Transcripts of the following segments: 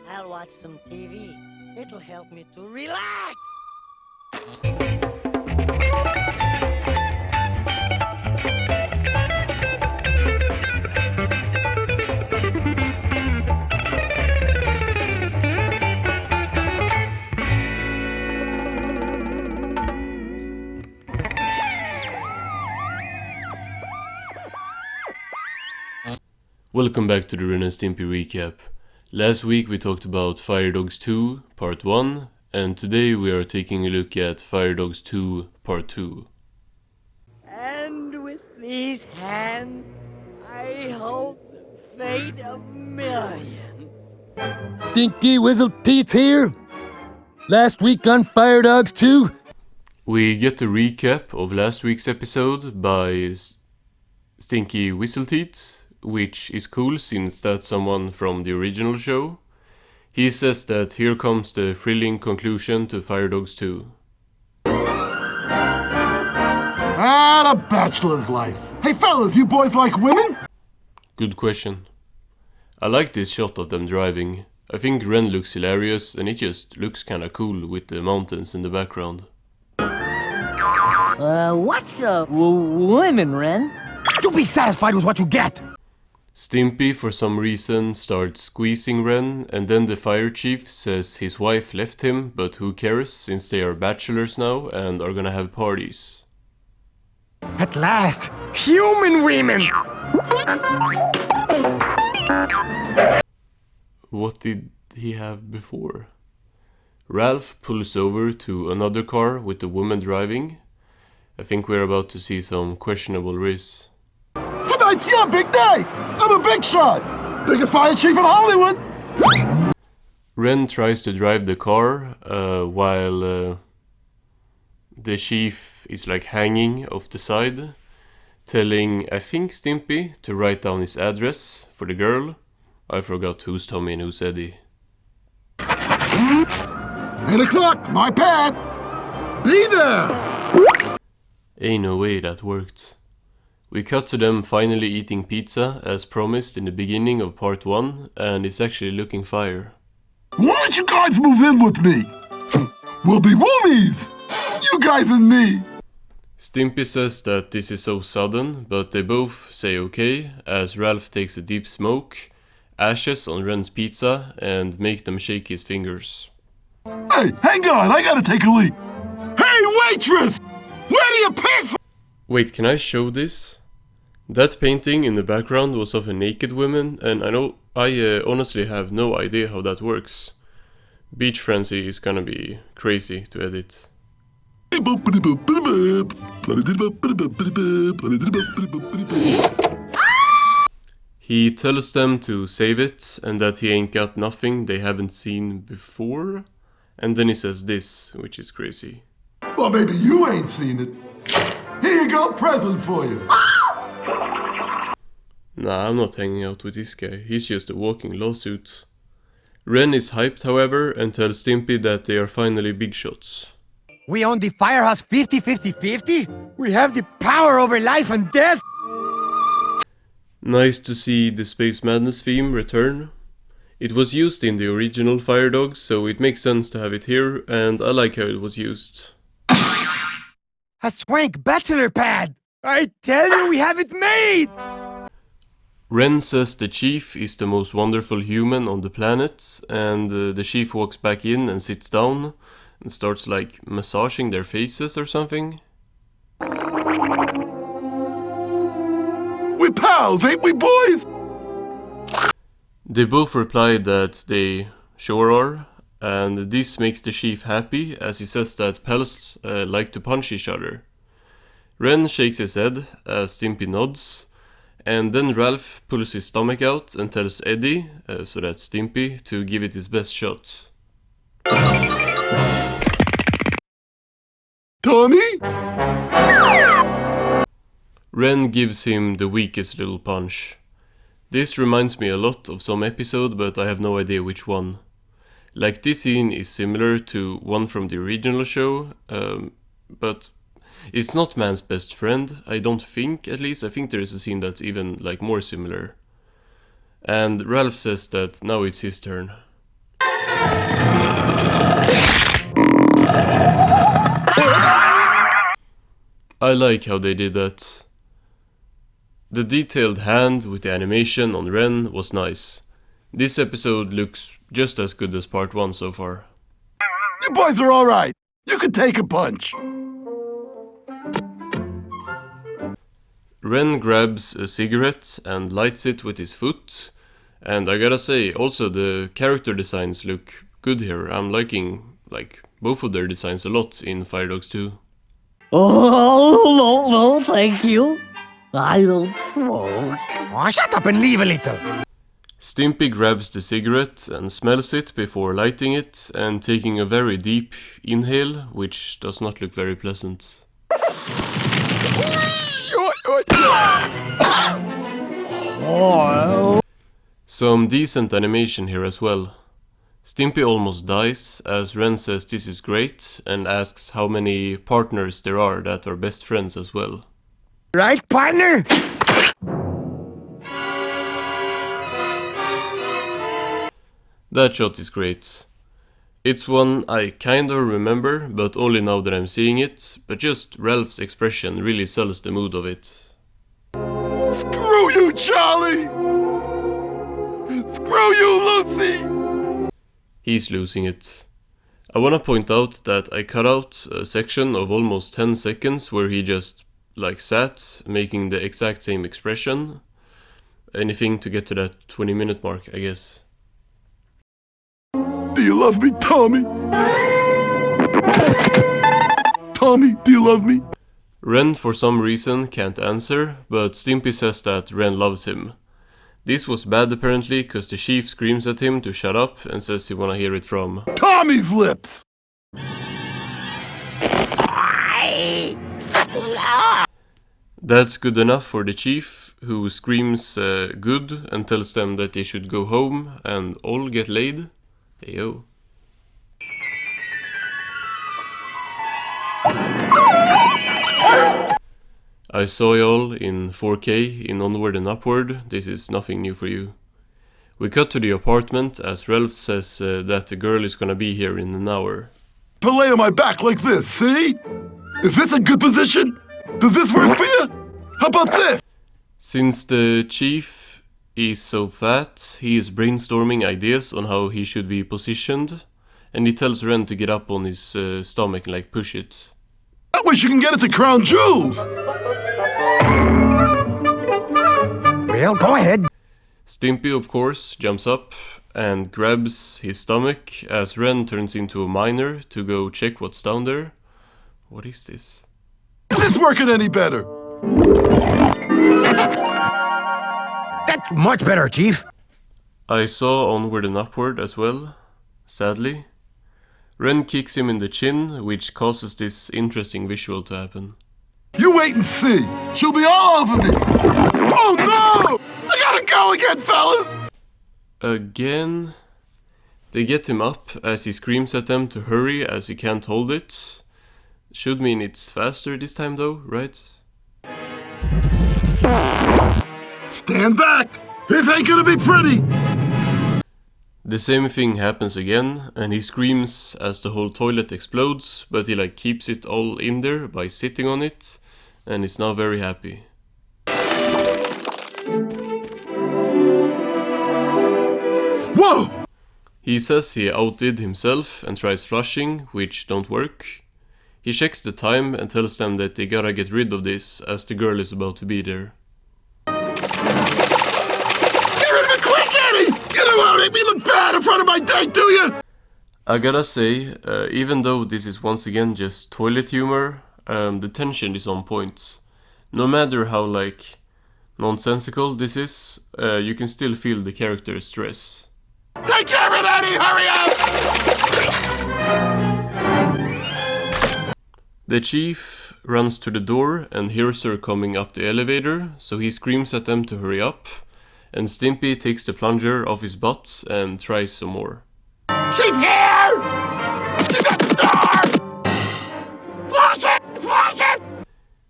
I'll watch some TV. It'll help me to relax. Welcome back to the Ren and Stimpy recap. Last week we talked about Fire Dogs 2 Part 1, and today we are taking a look at Fire Dogs 2 Part 2. And with these hands, I hold the fate of millions. Stinky Whistle Teeth here. Last week on Fire Dogs 2. We get a recap of last week's episode by Stinky Whistleteeth, which is cool since that's someone from the original show. He says that here comes the thrilling conclusion to Fire Dogs 2. Ah, the bachelor's life. Hey fellas, you boys like women? Good question. I like this shot of them driving. I think Ren looks hilarious and it just looks kinda cool with the mountains in the background. What's a women, Ren? You be satisfied with what you get. Stimpy for some reason starts squeezing Ren, and then the fire chief says his wife left him, but who cares since they are bachelors now and are gonna have parties. At last, human women. What did he have before? Ralph pulls over to another car with the woman driving. I think we're about to see some questionable riz. Tonight's your big day. I'm a big shot. Biggest fire chief in Hollywood. Ren tries to drive the car while the chief is like hanging off the side, telling, I think, Stimpy to write down his address for the girl. I forgot who's Tommy and who's Eddie. 8 o'clock, my pad. Be there. Ain't no way that worked. We cut to them finally eating pizza as promised in the beginning of part 1, and it's actually looking fire. Why don't you guys move in with me? We'll be roomies. You guys and me. Stimpy says that this is so sudden, but they both say okay, as Ralph takes a deep smoke, ashes on Ren's pizza, and make them shake his fingers. Hey, hang on, I gotta take a leak. Hey, waitress! Where do you piss? Wait, can I show this? That painting in the background was of a naked woman, and I honestly have no idea how that works. Beach Frenzy is gonna be crazy to edit. He tells them to save it, and that he ain't got nothing they haven't seen before. And then he says this, which is crazy. Well, maybe you ain't seen it. Here you go, present for you. Nah, I'm not hanging out with this guy. He's just a walking lawsuit. Ren is hyped, however, and tells Stimpy that they are finally big shots. We own the firehouse 50-50-50? We have the power over life and death? Nice to see the Space Madness theme return. It was used in the original Fire Dogs, so it makes sense to have it here, and I like how it was used. A swank bachelor pad! I tell you, we have it made! Ren says the chief is the most wonderful human on the planet, and the chief walks back in and sits down and starts like massaging their faces or something. We pals, ain't we, boys? They both reply that they sure are, and this makes the chief happy as he says that pals like to punch each other. Ren shakes his head as Stimpy nods, and then Ralph pulls his stomach out and tells Eddie, so that's Stimpy, to give it his best shot. Tommy? Ren gives him the weakest little punch. This reminds me a lot of some episode, but I have no idea which one. Like, this scene is similar to one from the original show, but it's not Man's best friend, I don't think, at least. I think there is a scene that's even, like, more similar. And Ralph says that now it's his turn. I like how they did that. The detailed hand with the animation on Ren was nice. This episode looks just as good as part 1 so far. You boys are alright. You can take a punch. Ren grabs a cigarette and lights it with his foot. And I gotta say, also the character designs look good here. I'm liking, both of their designs a lot in Fire Dogs 2. Oh, no, thank you. I don't smoke. Oh, shut up and leave a little. Stimpy grabs the cigarette and smells it before lighting it and taking a very deep inhale, which does not look very pleasant. Some decent animation here as well. Stimpy almost dies as Ren says this is great and asks how many partners there are that are best friends as well. Right, partner? That shot is great. It's one I kind of remember, but only now that I'm seeing it, but just Ralph's expression really sells the mood of it. Screw you, Charlie! Screw you, Lucy! He's losing it. I wanna point out that I cut out a section of almost 10 seconds where he just sat, making the exact same expression. Anything to get to that 20-minute mark, I guess. Do you love me, Tommy? Tommy, do you love me? Ren for some reason can't answer, but Stimpy says that Ren loves him. This was bad apparently, cause the chief screams at him to shut up and says he wanna hear it from Tommy's lips! That's good enough for the chief, who screams good and tells them that they should go home and all get laid. Heyo. I saw y'all in 4K in Onward and Upward. This is nothing new for you. We cut to the apartment as Ralph says that the girl is gonna be here in an hour. To lay on my back like this, see? Is this a good position? Does this work for you? How about this? Since the chief is so fat, he is brainstorming ideas on how he should be positioned, and he tells Ren to get up on his stomach and push it. That way you can get it to Crown Jewels! Well, go ahead. Stimpy, of course, jumps up and grabs his stomach as Ren turns into a miner to go check what's down there. What is this? Is this working any better? That's much better, Chief. I saw Onward and Upward as well, sadly. Ren kicks him in the chin, which causes this interesting visual to happen. You wait and see. She'll be all over me. Oh no! I gotta go again, fellas! Again? They get him up as he screams at them to hurry as he can't hold it. Should mean it's faster this time though, right? Stand back! This ain't gonna be pretty! The same thing happens again, and he screams as the whole toilet explodes, but he keeps it all in there by sitting on it, and is now very happy. Whoa! He says he outdid himself and tries flushing, which don't work. He checks the time and tells them that they gotta get rid of this, as the girl is about to be there. Get rid of it quick, Eddie! You don't wanna make me look bad in front of my date, do you? I gotta say, even though this is once again just toilet humor, the tension is on point. No matter how nonsensical this is, you can still feel the character's stress. Take care of it, Eddie! Hurry up! The chief runs to the door and hears her coming up the elevator, so he screams at them to hurry up, and Stimpy takes the plunger off his butt and tries some more. She's here! She's at the door! Flush it! Flush it!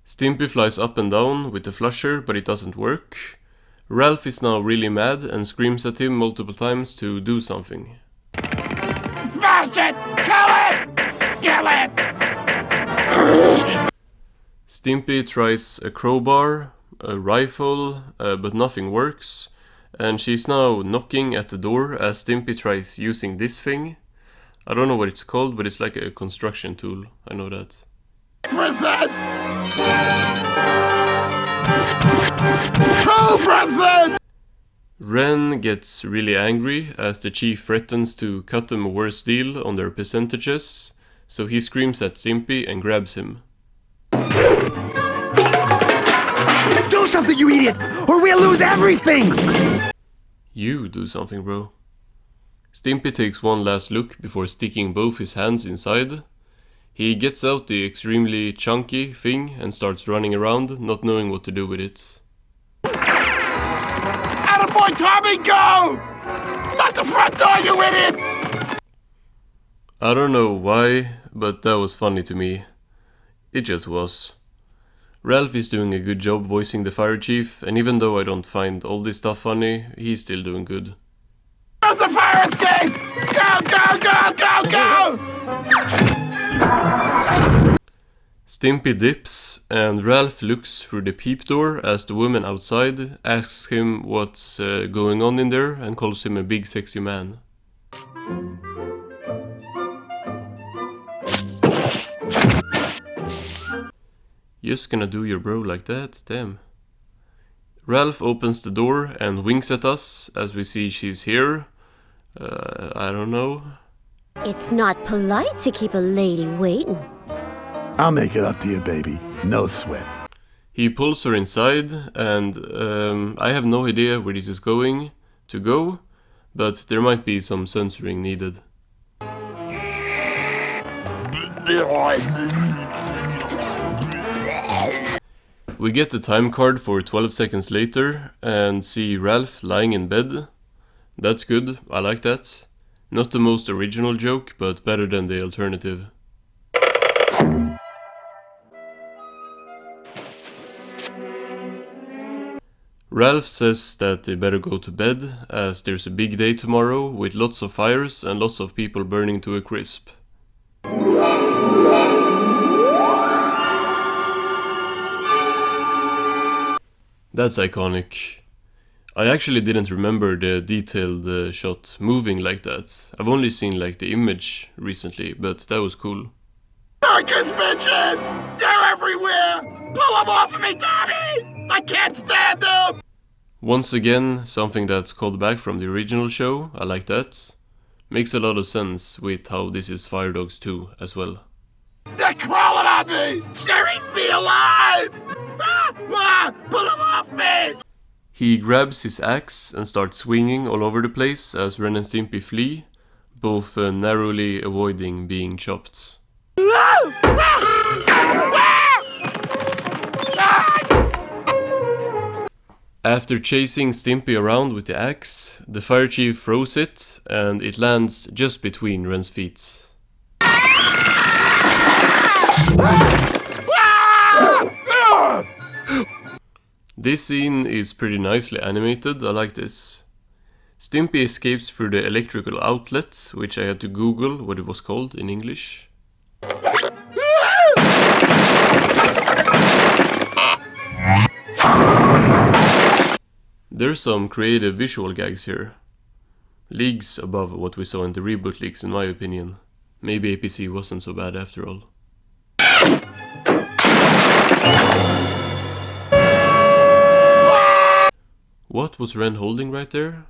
Stimpy flies up and down with the flusher, but it doesn't work. Ralph is now really mad and screams at him multiple times to do something. Smash it! Kill it! Kill it! Stimpy tries a crowbar, a rifle, but nothing works, and she's now knocking at the door as Stimpy tries using this thing. I don't know what it's called, but it's like a construction tool, I know that. Present! 2%! Ren gets really angry as the chief threatens to cut them a worse deal on their percentages, so he screams at Stimpy and grabs him. Do something, you idiot, or we'll lose everything! You do something, bro. Stimpy takes one last look before sticking both his hands inside. He gets out the extremely chunky thing and starts running around, not knowing what to do with it. Attaboy, Tommy, go! Not the front door, you idiot! I don't know why, but that was funny to me. It just was. Ralph is doing a good job voicing the fire chief, and even though I don't find all this stuff funny, he's still doing good. Where's the fire escape? Go, go, go, go, go! Stimpy dips, and Ralph looks through the peep door as the woman outside asks him what's going on in there and calls him a big sexy man. Just gonna do your bro like that? Damn. Ralph opens the door and winks at us as we see she's here. I don't know. It's not polite to keep a lady waiting. I'll make it up to you, baby. No sweat. He pulls her inside, and I have no idea where this is going to go, but there might be some censoring needed. We get the time card for 12 seconds later and see Ralph lying in bed. That's good, I like that. Not the most original joke, but better than the alternative. Ralph says that they better go to bed, as there's a big day tomorrow with lots of fires and lots of people burning to a crisp. That's iconic. I actually didn't remember the detailed shot moving like that. I've only seen like the image recently, but that was cool. Circus bitches! They're everywhere! Pull them off of me, Tommy! I can't stand them! Once again, something that's called back from the original show, I like that. Makes a lot of sense with how this is Fire Dogs 2 as well. They're crawling on me! They're eating me alive! Pull them off me! He grabs his axe and starts swinging all over the place as Ren and Stimpy flee, both narrowly avoiding being chopped. After chasing Stimpy around with the axe, the fire chief throws it and it lands just between Ren's feet. This scene is pretty nicely animated, I like this. Stimpy escapes through the electrical outlet, which I had to Google what it was called in English. There's some creative visual gags here. Leagues above what we saw in the reboot leaks in my opinion. Maybe APC wasn't so bad after all. What was Ren holding right there?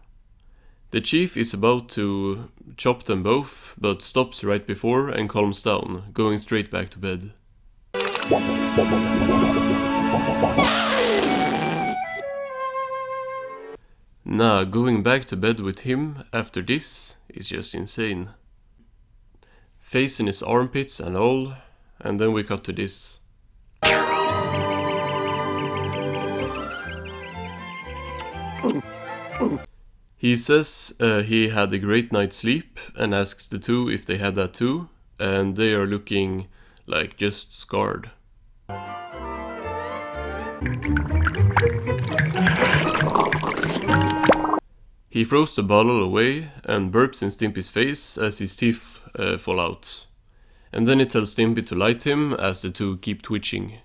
The chief is about to chop them both, but stops right before and calms down, going straight back to bed. Nah, going back to bed with him after this is just insane. Face in his armpits and all, and then we cut to this. He says he had a great night's sleep and asks the two if they had that too, and they are looking like just scarred. He throws the bottle away and burps in Stimpy's face as his teeth fall out. And then he tells Stimpy to light him as the two keep twitching.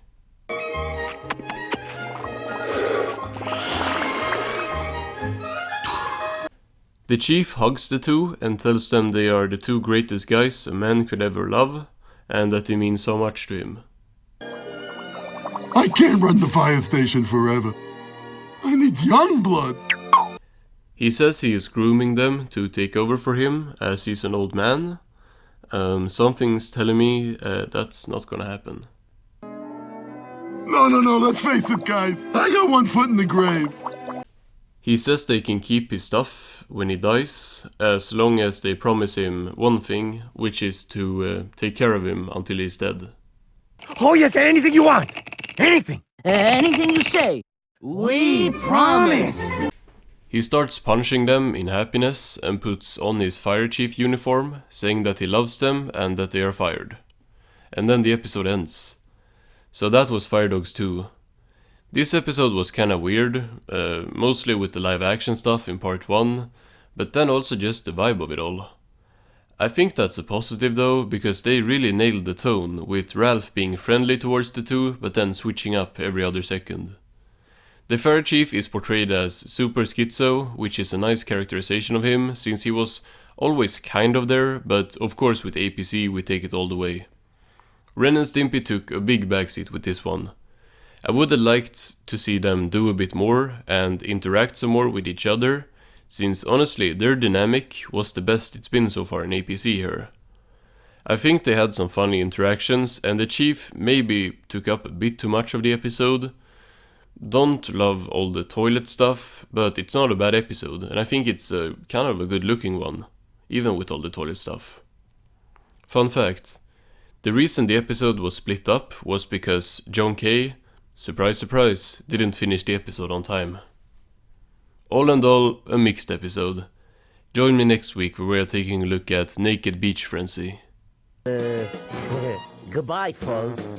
The chief hugs the two and tells them they are the two greatest guys a man could ever love, and that they mean so much to him. I can't run the fire station forever. I need young blood. He says he is grooming them to take over for him, as he's an old man. Something's telling me that's not gonna happen. No, let's face it, guys. I got one foot in the grave. He says they can keep his stuff when he dies, as long as they promise him one thing, which is to take care of him until he's dead. Oh yes, anything you want. Anything. Anything you say. We promise. He starts punching them in happiness and puts on his fire chief uniform, saying that he loves them and that they are fired. And then the episode ends. So that was Fire Dogs 2. This episode was kinda weird, mostly with the live action stuff in part 1, but then also just the vibe of it all. I think that's a positive though, because they really nailed the tone, with Ralph being friendly towards the two, but then switching up every other second. The Fire Chief is portrayed as super schizo, which is a nice characterization of him, since he was always kind of there, but of course with APC we take it all the way. Ren and Stimpy took a big backseat with this one. I would have liked to see them do a bit more and interact some more with each other, since honestly their dynamic was the best it's been so far in APC here. I think they had some funny interactions, and the Chief maybe took up a bit too much of the episode. Don't love all the toilet stuff, but it's not a bad episode, and I think it's kind of a good looking one, even with all the toilet stuff. Fun fact, the reason the episode was split up was because John Kay, surprise surprise, didn't finish the episode on time. All in all, a mixed episode. Join me next week where we are taking a look at Naked Beach Frenzy. Goodbye, folks.